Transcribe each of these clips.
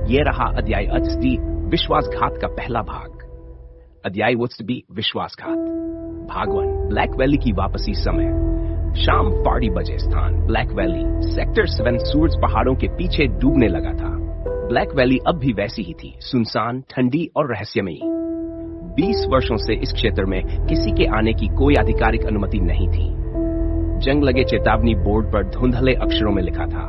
ये रहा अध्याय अस्थि विश्वासघात का पहला भाग। अध्याय वुड्स बी विश्वासघात। भाग 1 ब्लैक वैली की वापसी। समय शाम 4 बजे। स्थान ब्लैक वैली। सेक्टर 7 सूरज पहाड़ों के पीछे डूबने लगा था। ब्लैक वैली अब भी वैसी ही थी, सुनसान, ठंडी और रहस्यमयी। 20 वर्षों से इस क्षेत्र में किसी के आने की कोई आधिकारिक अनुमति नहीं थी। जंग लगे चेतावनी बोर्ड पर धुंधले अक्षरों में लिखा था,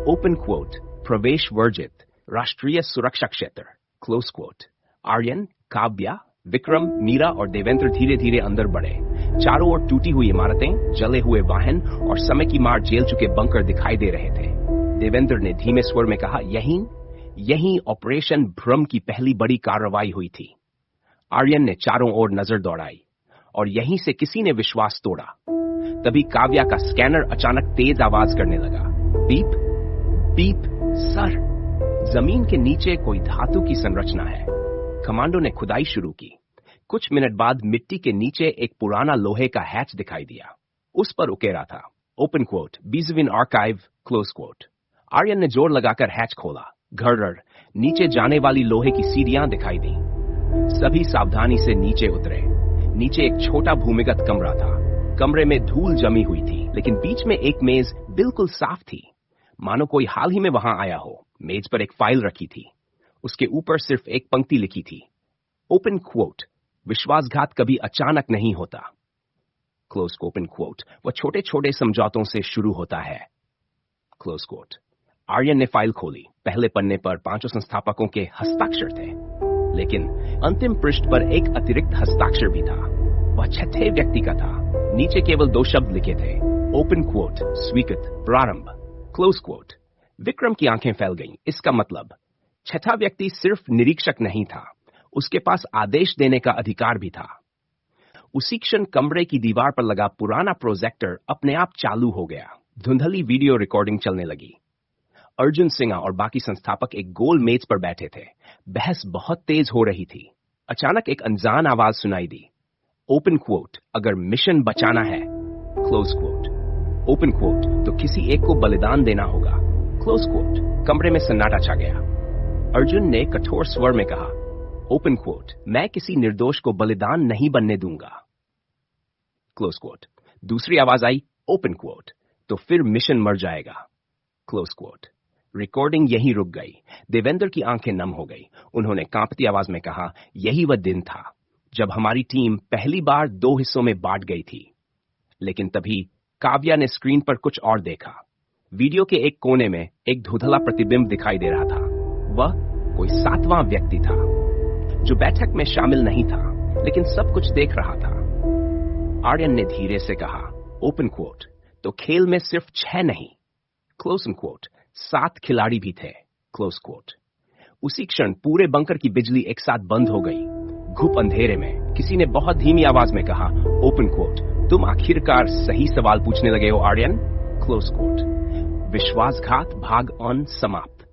ओपन क्वोट, प्रवेश वर्जित, राष्ट्रीय सुरक्षा क्षेत्र, क्लोज क्वोट। आर्यन, काव्या, विक्रम, मीरा और देवेंद्र धीरे धीरे अंदर बढ़े। चारों ओर टूटी हुई इमारतें, जले हुए वाहन और समय की मार झेल चुके बंकर दिखाई दे रहे थे। देवेंद्र ने धीमे स्वर में कहा, यहीं ऑपरेशन भ्रम की पहली बड़ी कार्रवाई हुई थी। आर्यन ने चारों ओर नजर दौड़ाई और यहीं से किसी ने विश्वास तोड़ा। तभी काव्या का स्कैनर अचानक तेज आवाज करने लगा, बीप बीप। सर, जमीन के नीचे कोई धातु की संरचना है। कमांडो ने खुदाई शुरू की। कुछ मिनट बाद मिट्टी के नीचे एक पुराना लोहे का हैच दिखाई दिया। उस पर उकेरा था, ओपन क्वोट, बीजविन आर्काइव, क्लोज क्वोट। आर्यन ने जोर लगाकर हैच खोला। घर्रर, नीचे जाने वाली लोहे की सीढ़ियां दिखाई दी। सभी सावधानी से नीचे उतरे। नीचे एक छोटा भूमिगत कमरा था। कमरे में धूल जमी हुई थी, लेकिन बीच में एक मेज बिल्कुल साफ थी, मानो कोई हाल ही में वहां आया हो। मेज पर एक फाइल रखी थी। उसके ऊपर सिर्फ एक पंक्ति लिखी थी, ओपन क्वोट, विश्वासघात कभी अचानक नहीं होता, क्लोज ओपन क्वोट, वह छोटे छोटे समझौतों से शुरू होता है, क्लोज क्वोट। आर्यन ने फाइल खोली। पहले पन्ने पर 5 संस्थापकों के हस्ताक्षर थे, लेकिन अंतिम पृष्ठ पर एक अतिरिक्त हस्ताक्षर भी था। वह छठे व्यक्ति का था। नीचे केवल 2 शब्द लिखे थे, ओपन क्वोट, स्वीकृत, प्रारंभ, क्लोज क्वोट। विक्रम की आंखें फैल गईं। इसका मतलब छठा व्यक्ति सिर्फ निरीक्षक नहीं था, उसके पास आदेश देने का अधिकार भी था। उसी क्षण कमरे की दीवार पर लगा पुराना प्रोजेक्टर अपने आप चालू हो गया। धुंधली वीडियो रिकॉर्डिंग चलने लगी। अर्जुन सिंह और बाकी संस्थापक एक गोल मेज पर बैठे थे। बहस बहुत तेज हो रही थी। अचानक एक अनजान आवाज सुनाई दी, ओपन क्वोट, अगर मिशन बचाना है, क्लोज क्वोट। ओपन क्वोट, तो किसी एक को बलिदान देना होगा, क्लोज क्वोट। कमरे में सन्नाटा छा गया। अर्जुन ने कठोर स्वर में कहा, ओपन क्वोट, मैं किसी निर्दोष को बलिदान नहीं बनने दूंगा, क्लोज क्वोट। दूसरी आवाज आई, ओपन क्वोट, तो फिर मिशन मर जाएगा, क्लोज क्वोट। रिकॉर्डिंग यहीं रुक गई। देवेंद्र की आंखें नम हो गई। उन्होंने कांपती आवाज में कहा, यही वह दिन था जब हमारी टीम पहली बार 2 हिस्सों में बांट गई थी। लेकिन तभी काव्या ने स्क्रीन पर कुछ और देखा। वीडियो के एक कोने में एक धुंधला प्रतिबिंब दिखाई दे रहा था। वह कोई 7वां व्यक्ति था, जो बैठक में शामिल नहीं था, लेकिन सब कुछ देख रहा था। आर्यन ने धीरे से कहा, ओपन क्वोट, तो खेल में सिर्फ 6 नहीं, क्लोज क्वोट, 7 खिलाड़ी भी थे, क्लोज क्वोट। उसी क्षण पूरे बंकर की बिजली एक साथ बंद हो गई। घुप अंधेरे में किसी ने बहुत धीमी आवाज में कहा, ओपन क्वोट, तुम आखिरकार सही सवाल पूछने लगे हो आर्यन, क्लोज क्वोट। विश्वासघात भाग 1 समाप्त।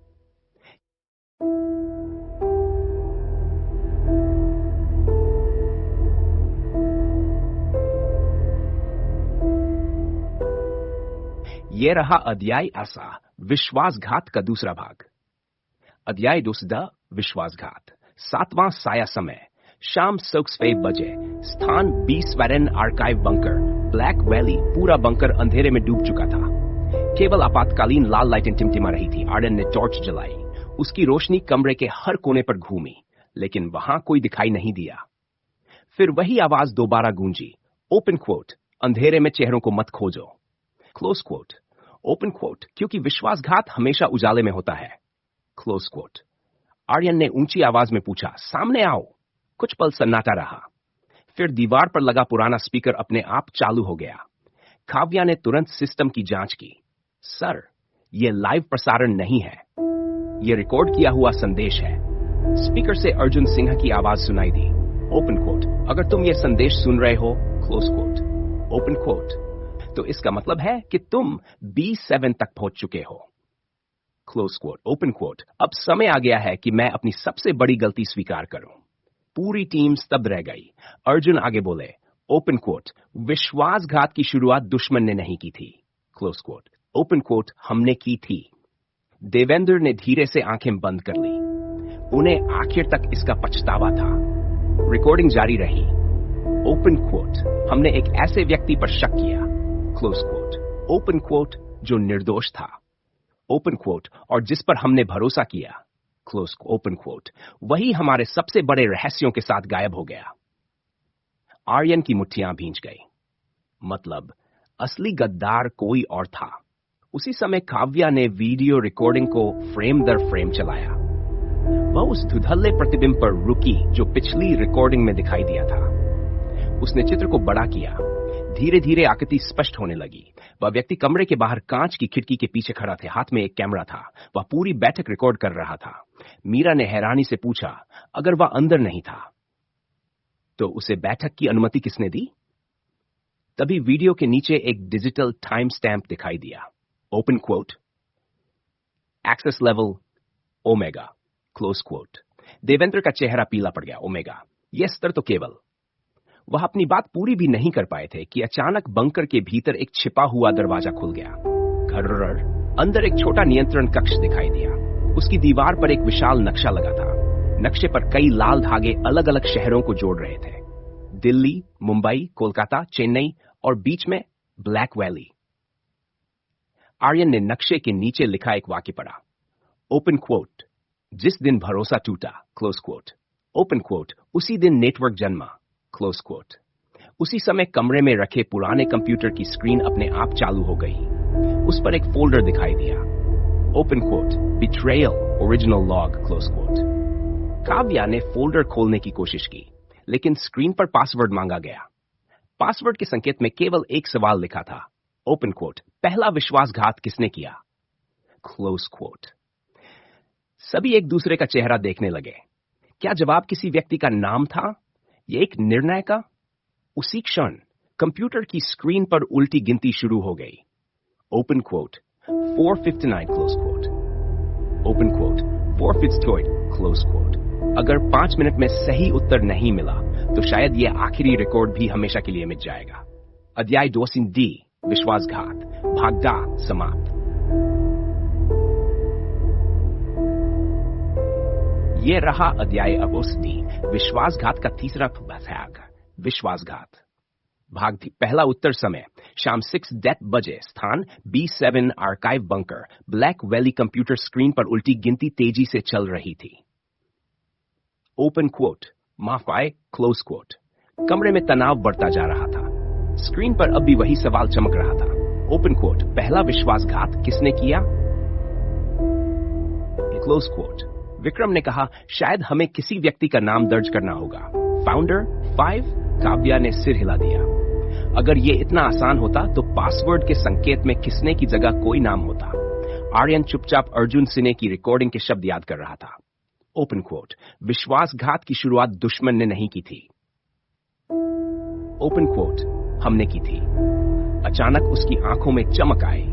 यह रहा अध्याय आसा विश्वासघात का दूसरा भाग। अध्याय 2 विश्वासघात। 7वां साया समय शाम 6 बजे। स्थान 20 Warren archive bunker, black valley. पूरा बंकर अंधेरे में डूब चुका था। केवल आपातकालीन लाल लाइटें टिमटिमा रही थी। आर्यन ने टॉर्च जलाई। उसकी रोशनी कमरे के हर कोने पर घूमी, लेकिन वहां कोई दिखाई नहीं दिया। फिर वही आवाज दोबारा गूंजी, ओपन क्वोट, अंधेरे में चेहरों को मत खोजो, क्लोज क्वोट। ओपन क्वोट, क्योंकि विश्वासघात हमेशा उजाले में होता है, क्लोज क्वोट। आर्यन ने ऊंची आवाज में पूछा, सामने आओ। कुछ पल सन्नाटा रहा। फिर दीवार पर लगा पुराना स्पीकर अपने आप चालू हो गया। काव्या ने तुरंत सिस्टम की जांच की। सर, यह लाइव प्रसारण नहीं है, यह रिकॉर्ड किया हुआ संदेश है। स्पीकर से अर्जुन सिंह की आवाज सुनाई दी, ओपन क्वोट, अगर तुम यह संदेश सुन रहे हो, क्लोज क्वोट। ओपन क्वोट, तो इसका मतलब है कि तुम B7 तक पहुंच चुके हो, क्लोज क्वोट। ओपन क्वोट, अब समय आ गया है कि मैं अपनी सबसे बड़ी गलती स्वीकार करूं। पूरी टीम स्तब्ध रह गई। अर्जुन आगे बोले, ओपन क्वोट, विश्वासघात की शुरुआत दुश्मन ने नहीं की थी, क्लोज क्वोट। ओपन क्वोट, हमने की थी। देवेंद्र ने धीरे से आंखें बंद कर ली। उन्हें आखिर तक इसका पछतावा था। रिकॉर्डिंग जारी रही। ओपन क्वोट, हमने एक ऐसे व्यक्ति पर शक किया, क्लोज क्वोट। ओपन क्वोट, जो निर्दोष था, ओपन क्वोट, और जिस पर हमने भरोसा किया, क्लोज ओपन क्वोट, वही हमारे सबसे बड़े रहस्यों के साथ गायब हो गया। आर्यन की मुट्ठियां भींच गई। मतलब असली गद्दार कोई और था। उसी समय काव्या ने वीडियो रिकॉर्डिंग को फ्रेम दर फ्रेम चलाया। वह उस धुंधले प्रतिबिंब पर रुकी जो पिछली रिकॉर्डिंग में दिखाई दिया था। उसने चित्र को बड़ा किया। धीरे धीरे आकृति स्पष्ट होने लगी। वह व्यक्ति कमरे के बाहर कांच की खिड़की के पीछे खड़ा था। हाथ में एक कैमरा था। वह पूरी बैठक रिकॉर्ड कर रहा था। मीरा ने हैरानी से पूछा, अगर वह अंदर नहीं था तो उसे बैठक की अनुमति किसने दी? तभी वीडियो के नीचे एक डिजिटल टाइम स्टैंप दिखाई दिया। Open quote, access level omega, close quote. Devendra का चेहरा पीला पड़ गया। ओमेगा, यह स्तर तो केवल। वह अपनी बात पूरी भी नहीं कर पाए थे कि अचानक बंकर के भीतर एक छिपा हुआ दरवाजा खुल गया। घर्रर, अंदर एक छोटा नियंत्रण कक्ष दिखाई दिया। उसकी दीवार पर एक विशाल नक्शा लगा था। नक्शे पर कई लाल धागे अलग अलग शहरों को जोड़ रहे थे। दिल्ली, मुंबई, कोलकाता, चेन्नई और बीच में ब्लैक वैली। आर्यन ने नक्शे के नीचे लिखा एक वाक्य पढ़ा। ओपन क्वोट, जिस दिन भरोसा टूटा, क्लोज क्वोट। ओपन क्वोट, उसी दिन नेटवर्क जन्मा, क्लोज क्वोट। उसी समय कमरे में रखे पुराने कंप्यूटर की स्क्रीन अपने आप चालू हो गई। उस पर एक फोल्डर दिखाई दिया। Open quote, betrayal, original log, close quote. Kavya ने फोल्डर खोलने की कोशिश की, लेकिन स्क्रीन पर पासवर्ड मांगा गया। पासवर्ड के संकेत में केवल एक सवाल लिखा था। ओपन क्वोट, पहला विश्वासघात किसने किया, क्लोज क्वोट। सभी एक दूसरे का चेहरा देखने लगे। क्या जवाब किसी व्यक्ति का नाम था या एक निर्णय का? उसी क्षण कंप्यूटर की स्क्रीन पर उल्टी गिनती शुरू हो गई। Open quote, 459, close quote. Open quote, 458, close quote. अगर 5 मिनट में सही उत्तर नहीं मिला तो शायद यह आखिरी रिकॉर्ड भी हमेशा के लिए मिट जाएगा। अध्याय 2D, विश्वासघात, भाग 10 समाप्त। यह रहा अध्याय 2D, विश्वासघात का तीसरा भाग, विश्वासघात। भाग पहला उत्तर समय शाम 6 बजे, स्थान B7 archive bunker, black valley. Computer screen पर उल्टी गिनती तेजी से चल रही थी। ओपन क्वोट, माफ आए, क्लोज क्वोट। कमरे में तनाव बढ़ता जा रहा था। स्क्रीन पर अब भी वही सवाल चमक रहा था। ओपन क्वोट, पहला विश्वासघात किसने किया, क्लोज क्वोट। विक्रम ने कहा, शायद हमें किसी व्यक्ति का नाम दर्ज करना होगा। फाउंडर 5? काव्या ने सिर हिला दिया। अगर ये इतना आसान होता तो पासवर्ड के संकेत में किसने की जगह कोई नाम होता। आर्यन चुपचाप अर्जुन सिन्हा की रिकॉर्डिंग के शब्द याद कर रहा था। ओपन क्वोट, विश्वासघात की शुरुआत दुश्मन ने नहीं की थी, ओपन क्वोट, हमने की थी। अचानक उसकी आंखों में चमक आई।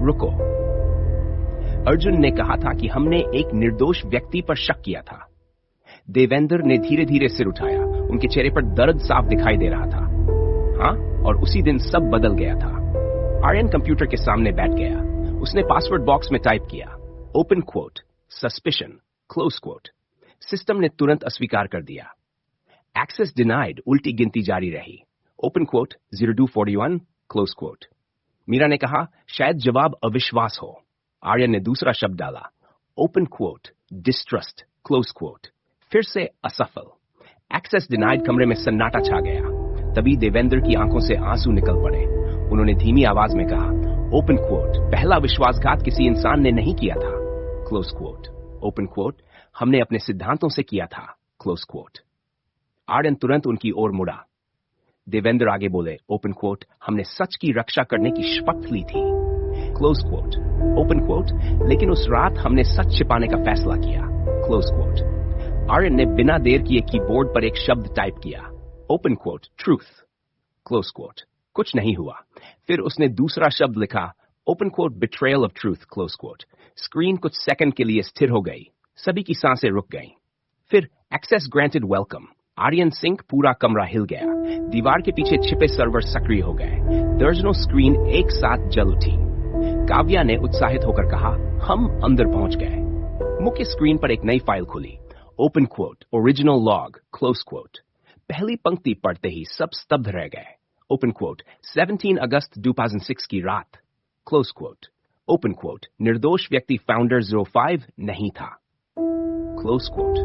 रुको, अर्जुन ने कहा था कि हमने एक निर्दोष व्यक्ति पर शक किया था। देवेंद्र ने धीरे धीरे सिर उठाया। उनके चेहरे पर दर्द साफ दिखाई दे रहा था। हाँ, और उसी दिन सब बदल गया था। आर्यन कंप्यूटर के सामने बैठ गया। उसने पासवर्ड बॉक्स में टाइप किया, open quote, suspicion, close quote. System ने तुरंत अस्वीकार कर दिया। एक्सेस डिनाइड, उल्टी गिनती जारी रही। Open quote, 0241, close quote. Meera ने कहा, शायद जवाब अविश्वास हो। आर्यन ने दूसरा शब्द डाला, open quote, distrust, close quote. फिर से असफल। Access denied. कमरे में सन्नाटा छा गया। तभी देवेंद्र की आंखों से आंसू निकल पड़े। उन्होंने धीमी आवाज में कहा, ओपन क्वोट, पहला विश्वासघात किसी इंसान ने नहीं किया था, क्लोज क्वोट। ओपन क्वोट, हमने अपने सिद्धांतों से किया था, क्लोज क्वोट। आर्यन तुरंत उनकी ओर मुड़ा। देवेंद्र आगे बोले, ओपन क्वोट, हमने सच की रक्षा करने की शपथ ली थी, क्लोज क्वोट। ओपन क्वोट, लेकिन उस रात हमने सच छिपाने का फैसला किया, क्लोज क्वोट। आर्यन ने बिना देर किए कीबोर्ड पर एक शब्द टाइप किया, open quote, truth, close quote. कुछ नहीं हुआ। फिर उसने दूसरा शब्द लिखा, open quote, betrayal of truth, close quote. Screen कुछ सेकंड के लिए स्थिर हो गई। सभी की सांसें रुक गईं। फिर access granted, welcome. Aryan Singh, पूरा कमरा हिल गया। दीवार के पीछे छिपे सर्वर सक्रिय हो गए। दर्जनों स्क्रीन एक साथ जल उठी। काव्या ने उत्साहित होकर कहा, हम अंदर पहुंच गए। मुख्य स्क्रीन पर एक नई फाइल खुली। Open quote, original log, close quote. पहली पंक्ति पढ़ते ही सब स्तब्ध रह गए। ओपन क्वोट, 17 अगस्त 2006 की रात, क्लोज क्वोट। ओपन क्वोट, निर्दोष व्यक्ति फाउंडर 05 नहीं था, क्लोज क्वोट।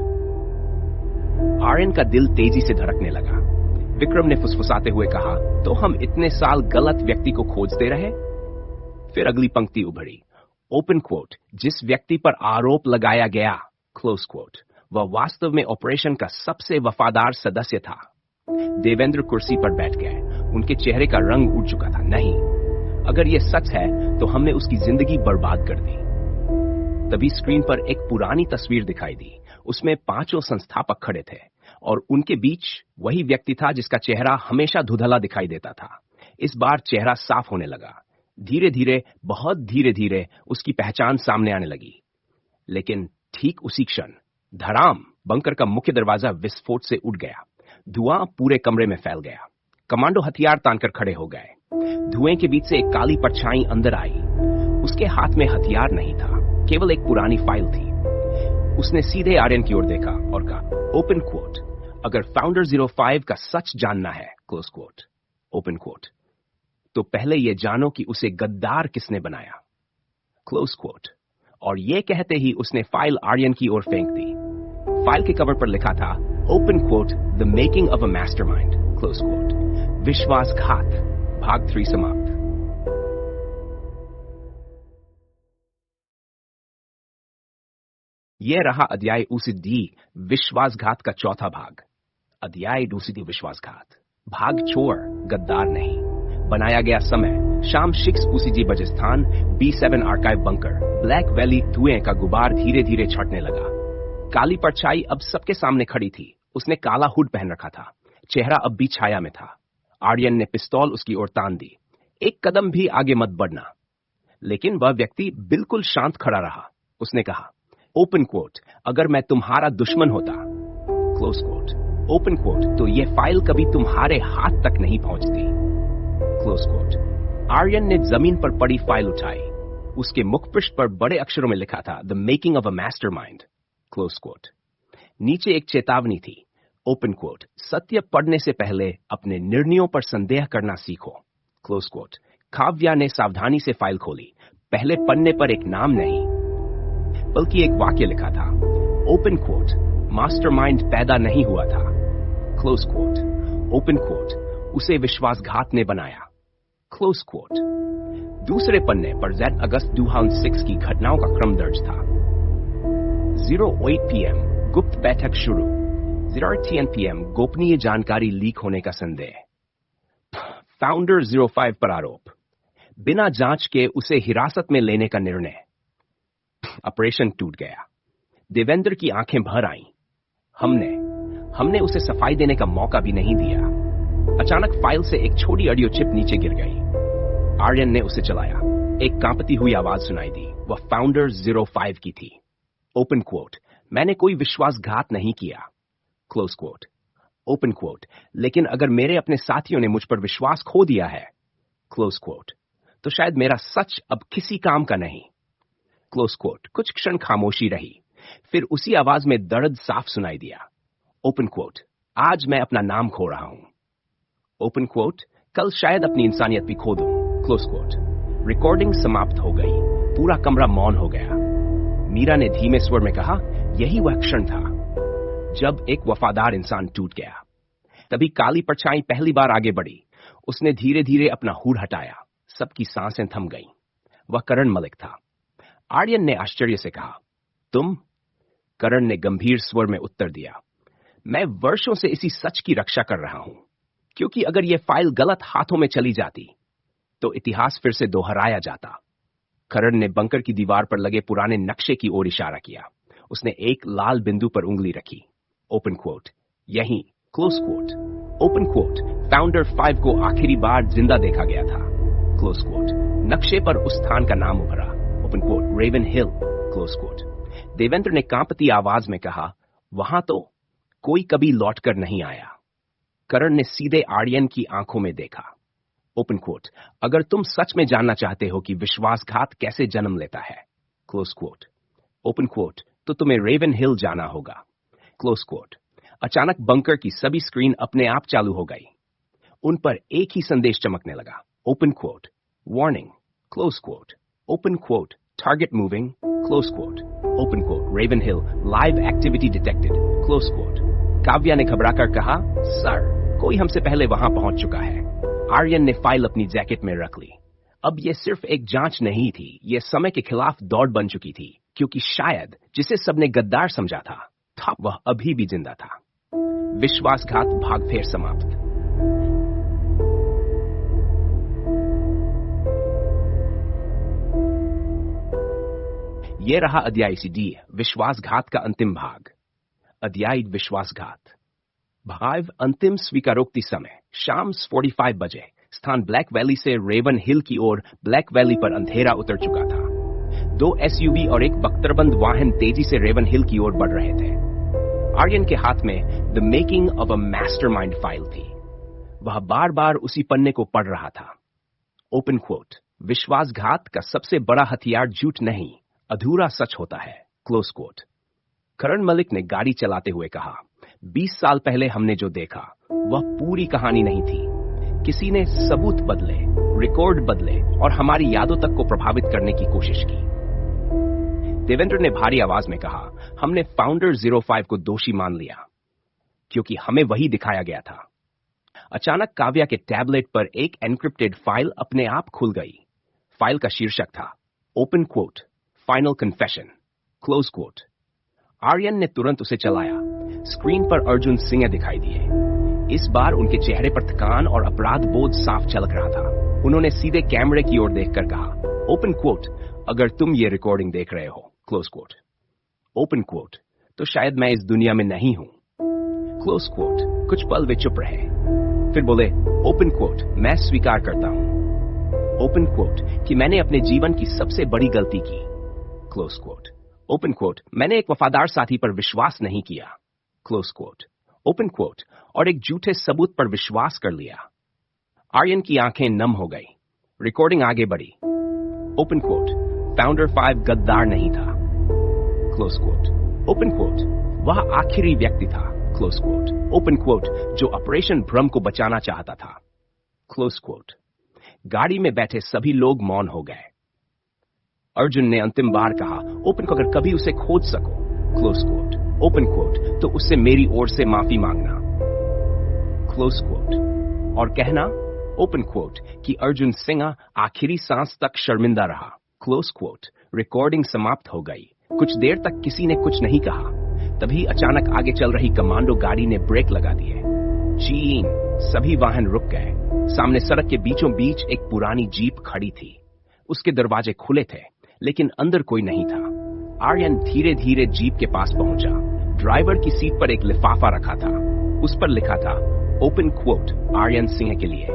आर्यन का दिल तेजी से धड़कने लगा। विक्रम ने फुसफुसाते हुए कहा, तो हम इतने साल गलत व्यक्ति को खोजते रहे। फिर अगली पंक्ति उभरी। ओपन क्वोट, जिस व्यक्ति पर आरोप लगाया गया, क्लोज क्वोट, वह वास्तव में ऑपरेशन का सबसे वफादार सदस्य था। देवेंद्र कुर्सी पर बैठ गए। उनके चेहरे का रंग उड़ चुका था। नहीं, अगर यह सच है तो हमने उसकी जिंदगी बर्बाद कर दी। तभी स्क्रीन पर एक पुरानी तस्वीर दिखाई दी। उसमें 5 संस्थापक खड़े थे और उनके बीच वही व्यक्ति था जिसका चेहरा हमेशा धुंधला दिखाई देता था। इस बार चेहरा साफ होने लगा। धीरे धीरे, बहुत धीरे धीरे उसकी पहचान सामने आने लगी। लेकिन ठीक उसी क्षण धड़ाम, बंकर का मुख्य दरवाजा विस्फोट से उठ गया। धुआं पूरे कमरे में फैल गया। कमांडो हथियार तानकर खड़े हो गए। धुएं के बीच से एक काली परछाई अंदर आई। उसके हाथ में हथियार नहीं था, केवल एक पुरानी फाइल थी। उसने सीधे आर्यन की ओर देखा और कहा, ओपन क्वोट, अगर फाउंडर 05 का सच जानना है, क्लोज क्वोट, ओपन क्वोट, तो पहले यह जानो कि उसे गद्दार किसने बनाया, क्लोज क्वोट। और यह कहते ही उसने फाइल आर्यन की ओर फेंक दी। फाइल के कवर पर लिखा था, open quote, the making of a mastermind, close quote. विश्वासघात, भाग 3 समाप्त। यह रहा अध्याय UCD विश्वासघात का चौथा भाग। अध्याय UCD विश्वासघात, भाग 4, गद्दार नहीं। बनाया गया समय शाम 6 UCG बजे स्थान, B7 archive bunker. Black valley, धुएं का गुबार धीरे धीरे छटने लगा। काली परछाई अब सबके सामने खड़ी थी। उसने काला हुड पहन रखा था। चेहरा अब भी छाया में था। आर्यन ने पिस्तौल उसकी ओर तान दी। एक कदम भी आगे मत बढ़ना। लेकिन वह व्यक्ति बिल्कुल शांत खड़ा रहा। उसने कहा, ओपन क्वोट, अगर मैं तुम्हारा दुश्मन होता, क्लोज क्वोट, ओपन क्वोट, तो यह फाइल कभी तुम्हारे हाथ तक नहीं पहुंचती, क्लोज क्वोट। आर्यन ने जमीन पर पड़ी फाइल उठाई। उसके मुखपृष्ठ पर बड़े अक्षरों में लिखा था, the making of a mastermind, close quote. नीचे एक चेतावनी थी, ओपन क्वोट, सत्य पढ़ने से पहले अपने निर्णयों पर संदेह करना सीखो, क्लोज क्वोट। काव्या ने सावधानी से फाइल खोली। पहले पन्ने पर एक नाम नहीं, बल्कि एक वाक्य लिखा था, ओपन क्वोट, मास्टरमाइंड पैदा नहीं हुआ था, क्लोज क्वोट। ओपन क्वोट, उसे विश्वासघात ने बनाया, क्लोज क्वोट। दूसरे पन्ने पर Z अगस्त 2006 की घटनाओं का क्रम दर्ज था। 08 PM गुप्त बैठक शुरू। 010 PM गोपनीय जानकारी लीक होने का संदेह। फाउंडर 05 पर आरोप। बिना जांच के उसे हिरासत में लेने का निर्णय। ऑपरेशन टूट गया। देवेंद्र की आंखें भर आईं। हमने उसे सफाई देने का मौका भी नहीं दिया। अचानक फाइल से एक छोटी ऑडियो चिप नीचे गिर गई। आर्यन ने उसे चलाया। एक कांपती हुई आवाज सुनाई दी। वह फाउंडर 05 की थी। ओपन क्वोट, मैंने कोई विश्वासघात नहीं किया, क्लोज क्वोट। ओपन क्वोट, लेकिन अगर मेरे अपने साथियों ने मुझ पर विश्वास खो दिया है, क्लोज क्वोट, तो शायद मेरा सच अब किसी काम का नहीं, क्लोज क्वोट। कुछ क्षण खामोशी रही। फिर उसी आवाज में दर्द साफ सुनाई दिया। ओपन क्वोट, आज मैं अपना नाम खो रहा हूं, ओपन क्वोट, कल शायद अपनी इंसानियत भी खो दूं, क्लोज क्वोट। रिकॉर्डिंग समाप्त हो गई। पूरा कमरा मौन हो गया। मीरा ने धीमे स्वर में कहा, यही वह क्षण था जब एक वफादार इंसान टूट गया। तभी काली परछाई पहली बार आगे बढ़ी। उसने धीरे धीरे अपना हुड हटाया। सबकी सांसें थम गईं। वह करण मलिक था। आर्यन ने आश्चर्य से कहा, तुम? करण ने गंभीर स्वर में उत्तर दिया, मैं वर्षों से इसी सच की रक्षा कर रहा हूं, क्योंकि अगर यह फाइल गलत हाथों में चली जाती तो इतिहास फिर से दोहराया जाता। करण ने बंकर की दीवार पर लगे पुराने नक्शे की ओर इशारा किया। उसने एक लाल बिंदु पर उंगली रखी। ओपन क्वोट, यहीं, close quote. Open quote, founder 5 को आखिरी बार जिंदा देखा गया था, क्लोज क्वोट। नक्शे पर उस स्थान का नाम उभरा, ओपन क्वोट, रेवन हिल, क्लोज क्वोट। देवेंद्र ने कांपती आवाज में कहा, वहां तो कोई कभी लौटकर नहीं आया। करण ने सीधे आर्यन की आंखों में देखा। ओपन कोट, अगर तुम सच में जानना चाहते हो कि विश्वासघात कैसे जन्म लेता है, क्लोज कोट। ओपन कोट, तो तुम्हें रेवन हिल जाना होगा, क्लोज कोट। अचानक बंकर की सभी स्क्रीन अपने आप चालू हो गई। उन पर एक ही संदेश चमकने लगा, open quote, warning, close quote. Open quote, target moving, close quote. Open quote, Raven Hill, live activity detected, close quote. Kavya ने घबराकर कहा, सर, कोई हमसे पहले वहां पहुंच चुका है। आर्यन ने फाइल अपनी जैकेट में रख ली। अब यह सिर्फ एक जांच नहीं थी, यह समय के खिलाफ दौड़ बन चुकी थी, क्योंकि शायद जिसे सबने गद्दार समझा था वह अभी भी जिंदा था। विश्वासघात भाग फिर समाप्त। यह रहा अध्याय CD, विश्वासघात का अंतिम भाग। अध्याय विश्वासघात। भाव अंतिम स्वीकारोक्ति समय शाम 45 बजे। स्थान ब्लैक वैली से रेवन हिल की ओर। ब्लैक वैली पर अंधेरा उतर चुका था। 2 SUV और एक बख्तरबंद वाहन तेजी से रेवन हिल की ओर बढ़ रहे थे। आर्यन के हाथ में the making of a mastermind file थी। वह बार बार उसी पन्ने को पढ़ रहा था। ओपन कोट, विश्वासघात का सबसे बड़ा हथियार झूठ नहीं, अधूरा सच होता है, क्लोज कोट। करण मलिक ने गाड़ी चलाते हुए कहा, 20 साल पहले हमने जो देखा वह पूरी कहानी नहीं थी। किसी ने सबूत बदले, रिकॉर्ड बदले और हमारी यादों तक को प्रभावित करने की कोशिश की। देवेंद्र ने भारी आवाज में कहा, हमने फाउंडर 05 को दोषी मान लिया क्योंकि हमें वही दिखाया गया था। अचानक काव्या के टैबलेट पर एक एन्क्रिप्टेड फाइल अपने आप खुल गई। फाइल का शीर्षक था, open quote, final confession, close quote. Aryan ने तुरंत उसे चलाया। स्क्रीन पर अर्जुन सिंह दिखाई दिए। इस बार उनके चेहरे पर थकान और अपराध बोध साफ झलक रहा था। उन्होंने सीधे कैमरे की ओर देखकर कहा, ओपन कोट, अगर तुम ये रिकॉर्डिंग देख रहे हो, क्लोज कोट। ओपन कोट, तो शायद मैं इस दुनिया में नहीं हूं, क्लोज कोट। कुछ पल वे चुप रहे, फिर बोले, ओपन कोट, मैं स्वीकार करता हूं, ओपन कोट, कि मैंने अपने जीवन की सबसे बड़ी गलती की, क्लोज कोट। ओपन कोट, मैंने एक वफादार साथी पर विश्वास नहीं किया, क्लोज कोट। ओपन कोट, और एक झूठे सबूत पर विश्वास कर लिया। आर्यन की आंखें नम हो गई। रिकॉर्डिंग आगे बढ़ी। ओपन कोट, फाउंडर 5 गद्दार नहीं था, क्लोज कोट। ओपन कोट, वह आखिरी व्यक्ति था, क्लोज कोट। ओपन कोट, जो ऑपरेशन भ्रम को बचाना चाहता था, क्लोज कोट। गाड़ी में बैठे सभी लोग मौन हो गए। अर्जुन ने अंतिम बार कहा, ओपन को अगर कभी उसे खोज सको, क्लोज कोट। ओपन कोट, तो उससे मेरी ओर से माफी मांगना, क्लोज कोट। और कहना, ओपन कोट, कि अर्जुन सिंह आखिरी सांस तक शर्मिंदा रहा, क्लोज कोट। रिकॉर्डिंग समाप्त हो गई। कुछ देर तक किसी ने कुछ नहीं कहा। तभी अचानक आगे चल रही कमांडो गाड़ी ने ब्रेक लगा दिए। चीन, सभी वाहन रुक गए। सामने सड़क के बीचों बीच एक पुरानी जीप खड़ी थी। उसके दरवाजे खुले थे, लेकिन अंदर कोई नहीं था। आर्यन धीरे धीरे जीप के पास पहुंचा। ड्राइवर की सीट पर एक लिफाफा रखा था। उस पर लिखा था, ओपन कोट, आर्यन सिंह के लिए,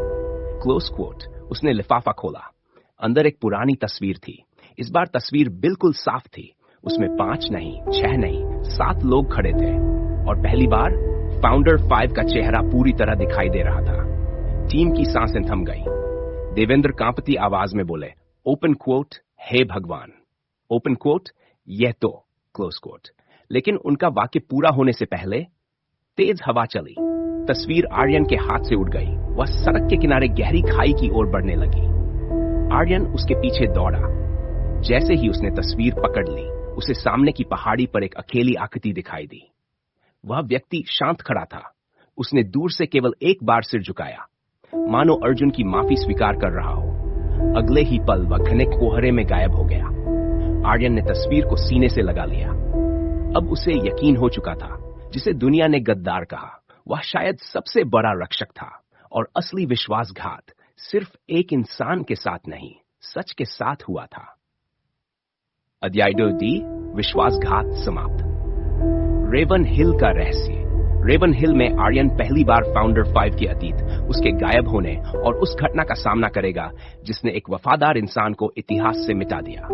क्लोज कोट। उसने लिफाफा खोला। अंदर एक पुरानी तस्वीर थी। इस बार तस्वीर बिल्कुल साफ थी। उसमें 5 नहीं, 6 नहीं, 7 लोग खड़े थे। और पहली बार फाउंडर 5 का चेहरा पूरी तरह दिखाई दे रहा था। टीम की सांसें थम गई। देवेंद्र कांपती आवाज में बोले, ओपन कोट, हे भगवान, ओपन कोट, यह तो, क्लोज कोट। लेकिन उनका वाक्य पूरा होने से पहले तेज हवा चली। तस्वीर आर्यन के हाथ से उड़ गई। वह सड़क के किनारे गहरी खाई की ओर बढ़ने लगी। आर्यन उसके पीछे दौड़ा। जैसे ही उसने तस्वीर पकड़ ली, उसे सामने की पहाड़ी पर एक अकेली आकृति दिखाई दी। वह व्यक्ति शांत खड़ा था। उसने दूर से केवल एक बार सिर झुकाया, मानो अर्जुन की माफी स्वीकार कर रहा हो। अगले ही पल वह घने कोहरे में गायब हो गया। आर्यन ने तस्वीर को सीने से लगा लिया। अब उसे यकीन हो चुका था, जिसे दुनिया ने गद्दार कहा, वह शायद सबसे बड़ा रक्षक था। और असली विश्वासघात सिर्फ एक इंसान के साथ नहीं, सच के साथ हुआ था। अध्याय 2D, विश्वासघात समाप्त। रेवन हिल का रहस्य। रेवन हिल में आर्यन पहली बार फाउंडर 5 के अतीत, उसके गायब होने और उस घटना का सामना करेगा जिसने एक वफादार इंसान को इतिहास से मिटा दिया।